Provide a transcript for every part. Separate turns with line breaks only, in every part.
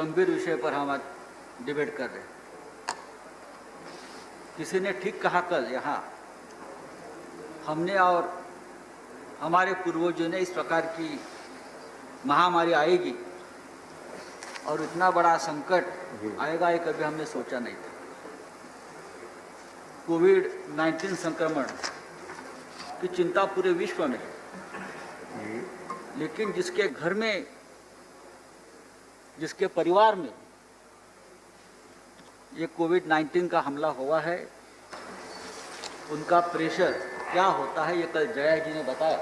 गंभीर विषय पर हम आज डिबेट कर रहे हैं। किसी ने ठीक कहा कल यहाँ, हमने और हमारे पूर्वजों ने इस प्रकार की महामारी आएगी और इतना बड़ा संकट आएगा ये कभी हमने सोचा नहीं था। कोविड-19 संक्रमण की चिंता पूरे विश्व में है, लेकिन जिसके घर में, जिसके परिवार में ये कोविड-19 का हमला हुआ है, उनका प्रेशर क्या होता है ये कल जया जी ने बताया।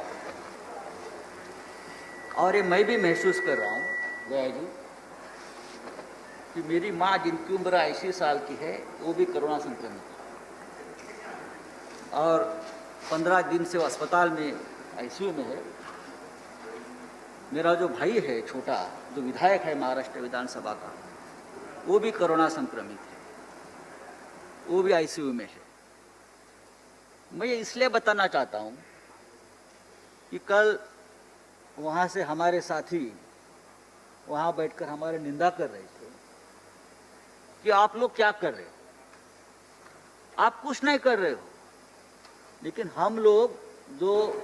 और ये मैं भी महसूस कर रहा हूँ जया जी कि मेरी माँ जिनकी उम्र 80 साल की है वो भी कोरोना संक्रमित है और 15 दिन से वो अस्पताल में आईसीयू में है। मेरा जो भाई है छोटा, जो विधायक है महाराष्ट्र विधानसभा का, वो भी कोरोना संक्रमित है, वो भी आईसीयू में है। मैं ये इसलिए बताना चाहता हूँ कि कल वहाँ से हमारे साथी वहाँ बैठकर हमारे निंदा कर रहे थे कि आप लोग क्या कर रहे हो, आप कुछ नहीं कर रहे हो। लेकिन हम लोग जो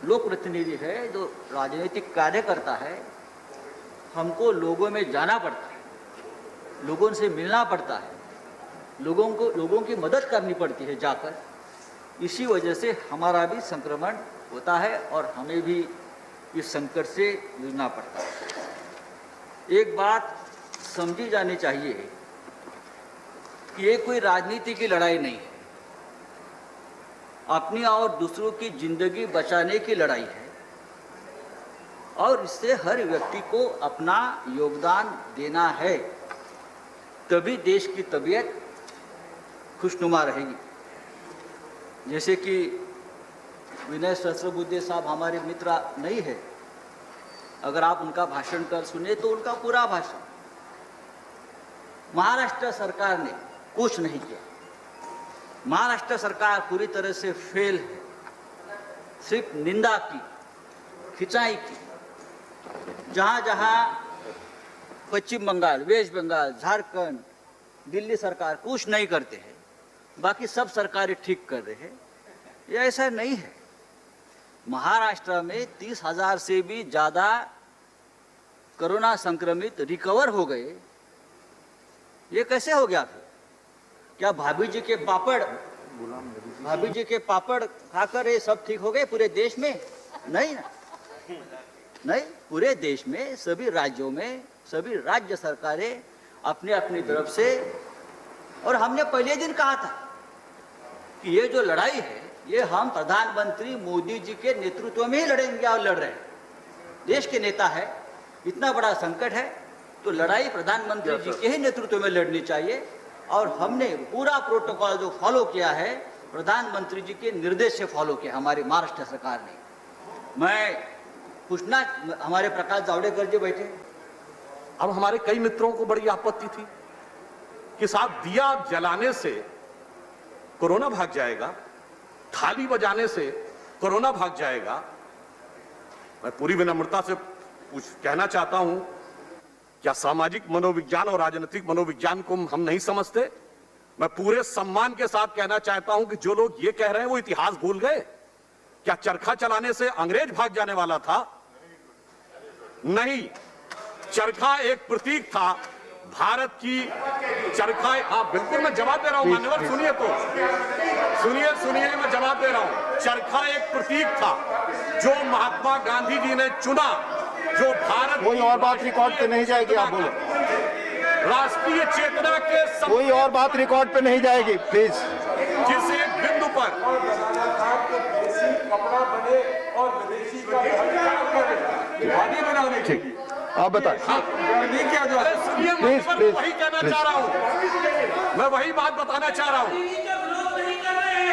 लोक प्रतिनिधि है, जो राजनीतिक कार्य करता है, हमको लोगों में जाना पड़ता है, लोगों से मिलना पड़ता है, लोगों की मदद करनी पड़ती है जाकर। इसी वजह से हमारा भी संक्रमण होता है और हमें भी इस संकट से जूझना पड़ता है। एक बात समझी जानी चाहिए कि ये कोई राजनीति की लड़ाई नहीं है, अपनी और दूसरों की जिंदगी बचाने की लड़ाई है और इससे हर व्यक्ति को अपना योगदान देना है, तभी देश की तबीयत खुशनुमा रहेगी। जैसे कि विनय सहस्त्रबुद्धे साहब हमारे मित्र नहीं है, अगर आप उनका भाषण कर सुने तो उनका पूरा भाषण महाराष्ट्र सरकार ने कुछ नहीं किया। महाराष्ट्र सरकार पूरी तरह से फेल है, सिर्फ निंदा की, खिंचाई की। जहां जहां पश्चिम बंगाल, वेस्ट बंगाल, झारखंड, दिल्ली सरकार कुछ नहीं करते हैं, बाकी सब सरकारें ठीक कर रहे हैं, ये ऐसा नहीं है। महाराष्ट्र में 30,000 से भी ज़्यादा कोरोना संक्रमित रिकवर हो गए। ये कैसे हो गया फिर? क्या भाभी जी के पापड़ खाकर ये सब ठीक हो गए पूरे देश में? नहीं ना, नहीं। पूरे देश में सभी राज्यों में सभी राज्य सरकारें अपने अपनी तरफ से, और हमने पहले दिन कहा था कि ये जो लड़ाई है ये हम प्रधानमंत्री मोदी जी के नेतृत्व में ही लड़ेंगे और लड़ रहे हैं। देश के नेता है, इतना बड़ा संकट है तो लड़ाई प्रधानमंत्री जी के ही नेतृत्व में लड़नी चाहिए। और हमने पूरा प्रोटोकॉल जो फॉलो किया है प्रधानमंत्री जी के निर्देश से फॉलो किया हमारी महाराष्ट्र सरकार ने। मैं पूछना, हमारे प्रकाश जावड़ेकर जी बैठे,
अब हमारे कई मित्रों को बड़ी आपत्ति थी कि साहब दिया जलाने से कोरोना भाग जाएगा, थाली बजाने से कोरोना भाग जाएगा। मैं पूरी विनम्रता से कहना चाहता हूं, क्या सामाजिक मनोविज्ञान और राजनीतिक मनोविज्ञान को हम नहीं समझते? मैं पूरे सम्मान के साथ कहना चाहता हूं कि जो लोग ये कह रहे हैं वो इतिहास भूल गए। क्या चरखा चलाने से अंग्रेज भाग जाने वाला था? नहीं, चरखा एक प्रतीक था भारत की। चरखा, हाँ बिल्कुल, मैं जवाब दे रहा हूं मान्यवर, सुनिए तो, सुनिए मैं जवाब दे रहा हूं। चरखा एक प्रतीक था जो महात्मा गांधी जी ने चुना, जो भारत।
कोई और बात रिकॉर्ड पे नहीं जाएगी, आप बोलो।
राष्ट्रीय चेतना के
कोई और बात रिकॉर्ड पे नहीं जाएगी, प्लीज।
जिस एक बिंदु पर कपड़ा बने और विदेशी का बनाने की,
आप बताएं। प्लीज
वही कहना चाह रहा हूँ, मैं वही बात बताना चाह रहा हूँ।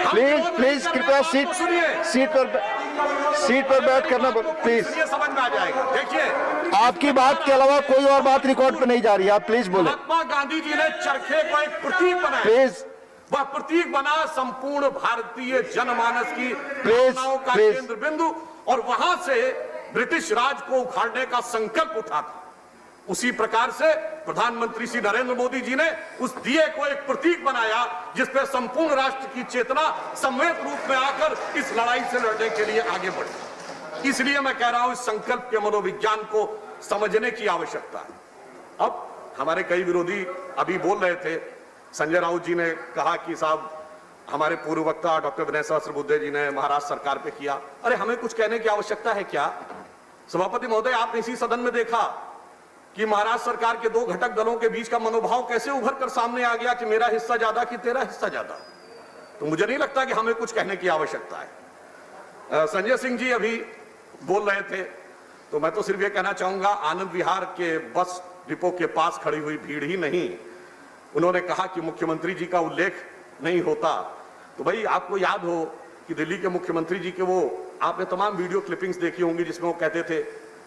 प्लीज कृपया सीट पर बैठ करना, प्लीज।
ये समझ में आ जाएगा। देखिए,
आपकी बात के अलावा कोई और बात रिकॉर्ड पे नहीं जा रही है, आप प्लीज बोले।
महात्मा गांधी जी ने चरखे को एक प्रतीक बनाया,
प्लीज।
वह प्रतीक बना संपूर्ण भारतीय जनमानस की भावनाओं का केंद्र बिंदु, और वहां से ब्रिटिश राज को उखाड़ने का संकल्प उठा था। उसी प्रकार से प्रधानमंत्री श्री नरेंद्र मोदी जी ने उस दिए को एक प्रतीक बनाया जिस पे संपूर्ण राष्ट्र की चेतना सम्मिलित रूप में आकर इस लड़ाई से लड़ने के लिए आगे बढ़ी। इसलिए मैं कह रहा हूं, इस संकल्प के मनोविज्ञान को समझने की आवश्यकता है। अब हमारे कई विरोधी अभी बोल रहे थे, संजय राउत जी ने कहा कि साहब हमारे पूर्व वक्ता डॉक्टर विनय सहस्त्रबुद्धे जी ने महाराष्ट्र सरकार पे किया। अरे हमें कुछ कहने की आवश्यकता है क्या? सभापति महोदय, आपने इसी सदन में देखा कि महाराष्ट्र सरकार के दो घटक दलों के बीच का मनोभाव कैसे उभर कर सामने आ गया कि मेरा हिस्सा ज्यादा कि तेरा हिस्सा ज्यादा। तो मुझे नहीं लगता कि हमें कुछ कहने की आवश्यकता है। संजय सिंह जी अभी बोल रहे थे, तो मैं तो सिर्फ ये कहना चाहूंगा, आनंद विहार के बस डिपो के पास खड़ी हुई भीड़ ही नहीं, उन्होंने कहा कि मुख्यमंत्री जी का उल्लेख नहीं होता। तो भाई आपको याद हो कि दिल्ली के मुख्यमंत्री जी के वो आपने तमाम वीडियो क्लिपिंग्स देखी होंगी जिसमें वो कहते थे,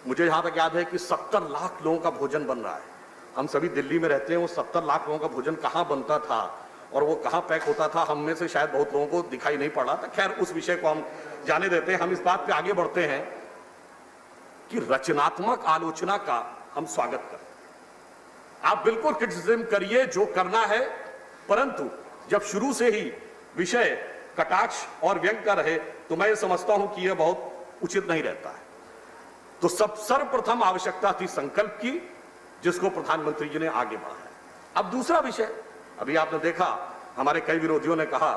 मुझे जहां तक याद है कि 70 लाख लोगों का भोजन बन रहा है। हम सभी दिल्ली में रहते हैं, वो 70 लाख लोगों का भोजन कहां बनता था और वो कहां पैक होता था, हम में से शायद बहुत लोगों को दिखाई नहीं पड़ रहा था। खैर उस विषय को हम जाने देते हैं। हम इस बात पे आगे बढ़ते हैं कि रचनात्मक आलोचना का हम स्वागत करें। आप बिल्कुल क्रिटिसिज्म करिए, जो करना है, परंतु जब शुरू से ही विषय कटाक्ष और व्यंग का रहे तो मैं समझता हूं कि यह बहुत उचित नहीं रहता है। तो सर्वप्रथम आवश्यकता थी संकल्प की, जिसको प्रधानमंत्री जी ने आगे बढ़ाया। अब दूसरा विषय, अभी आपने देखा हमारे कई विरोधियों ने कहा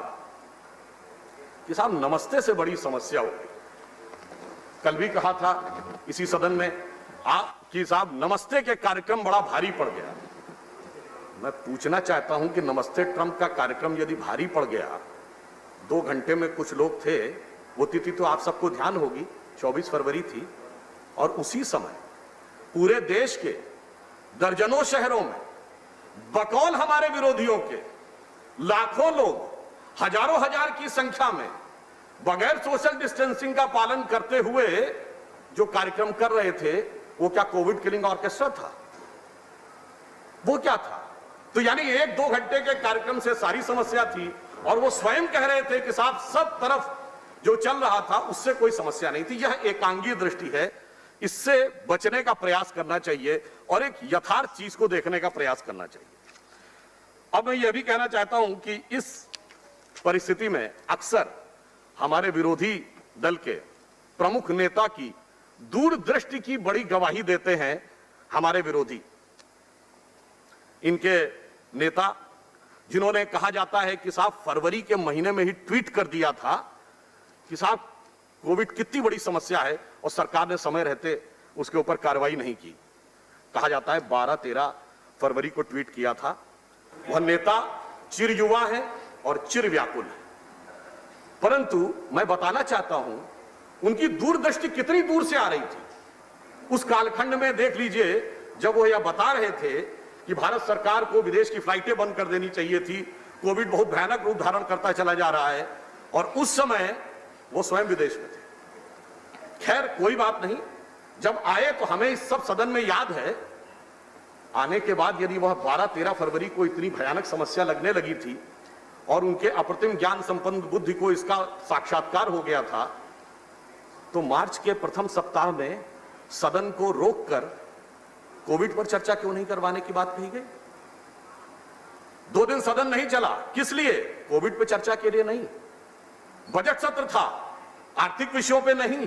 कि साहब नमस्ते से बड़ी समस्या हो गई। कल भी कहा था इसी सदन में कि साहब नमस्ते के कार्यक्रम बड़ा भारी पड़ गया। मैं पूछना चाहता हूं कि नमस्ते ट्रंप का कार्यक्रम यदि भारी पड़ गया, 2 घंटे में कुछ लोग थे, वो तिथि तो आप सबको ध्यान होगी 24 फरवरी थी, और उसी समय पूरे देश के दर्जनों शहरों में बकौल हमारे विरोधियों के लाखों लोग हजारों हजार की संख्या में बगैर सोशल डिस्टेंसिंग का पालन करते हुए जो कार्यक्रम कर रहे थे, वो क्या कोविड किलिंग ऑर्केस्ट्रा था? वो क्या था? तो यानी 1-2 घंटे के कार्यक्रम से सारी समस्या थी, और वो स्वयं कह रहे थे कि साहब सब तरफ जो चल रहा था उससे कोई समस्या नहीं थी। यह एकांगी दृष्टि है, इससे बचने का प्रयास करना चाहिए और एक यथार्थ चीज को देखने का प्रयास करना चाहिए। अब मैं यह भी कहना चाहता हूं कि इस परिस्थिति में अक्सर हमारे विरोधी दल के प्रमुख नेता की दूरदृष्टि की बड़ी गवाही देते हैं हमारे विरोधी। इनके नेता जिन्होंने कहा जाता है कि साहब फरवरी के महीने में ही ट्वीट कर दिया था कि साहब कोविड कितनी बड़ी समस्या है और सरकार ने समय रहते उसके ऊपर कार्रवाई नहीं की। कहा जाता है 12-13 फरवरी को ट्वीट किया था। वह नेता चिर युवा है और चिर व्याकुल है, परंतु मैं बताना चाहता हूं उनकी दूरदृष्टि कितनी दूर से आ रही थी। उस कालखंड में देख लीजिए, जब वो यह बता रहे थे कि भारत सरकार को विदेश की फ्लाइटें बंद कर देनी चाहिए थी, कोविड बहुत भयानक रूप धारण करता चला जा रहा है, और उस समय वो स्वयं विदेश में थे। खैर कोई बात नहीं, जब आए तो हमें इस सब सदन में याद है, आने के बाद यदि वह 12-13 फरवरी को इतनी भयानक समस्या लगने लगी थी और उनके अप्रतिम ज्ञान संपन्न बुद्धि को इसका साक्षात्कार हो गया था, तो मार्च के प्रथम सप्ताह में सदन को रोककर कोविड पर चर्चा क्यों नहीं करवाने की बात कही गई? 2 दिन सदन नहीं चला, किस लिए? कोविड पर चर्चा के लिए नहीं। बजट सत्र था, आर्थिक विषयों पे नहीं,